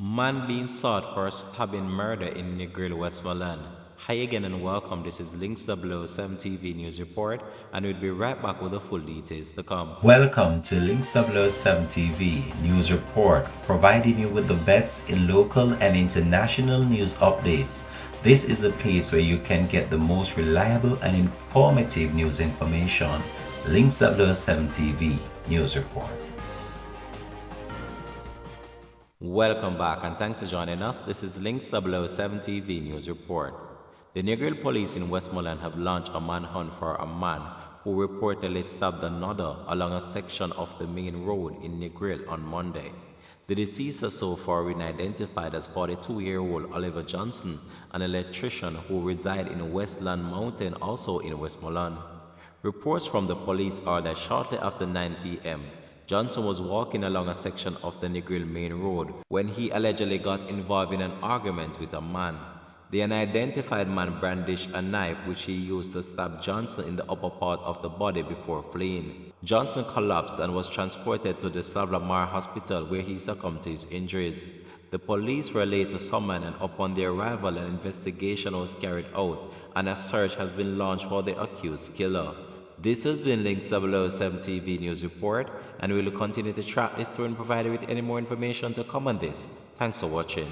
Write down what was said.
Man being sought for a stabbing murder in Negril, Westmoreland. Hi again and welcome. This is Links 007 TV News Report, and we'll be right back with the full details to come. Welcome to Links 007 TV News Report, providing you with the best in local and international news updates. This is a place where you can get the most reliable and informative news information. Links 007 TV News Report. Welcome back and thanks for joining us. This is Links 007 TV News Report. The Negril police in Westmoreland have launched a manhunt for a man who reportedly stabbed another along a section of the main road in Negril on Monday. The deceased has so far been identified as 42-year-old Oliver Johnson, an electrician who resides in Westland Mountain, also in Westmoreland. Reports from the police are that shortly after 9 p.m., Johnson was walking along a section of the Negril main road when he allegedly got involved in an argument with a man. The unidentified man brandished a knife which he used to stab Johnson in the upper part of the body before fleeing. Johnson collapsed and was transported to the Slavlamar Hospital where he succumbed to his injuries. The police were later summoned, and upon their arrival an investigation was carried out and a search has been launched for the accused killer. This has been Links 007 TV News Report, and we will continue to track this story and provide you with any more information to come on this. Thanks for watching.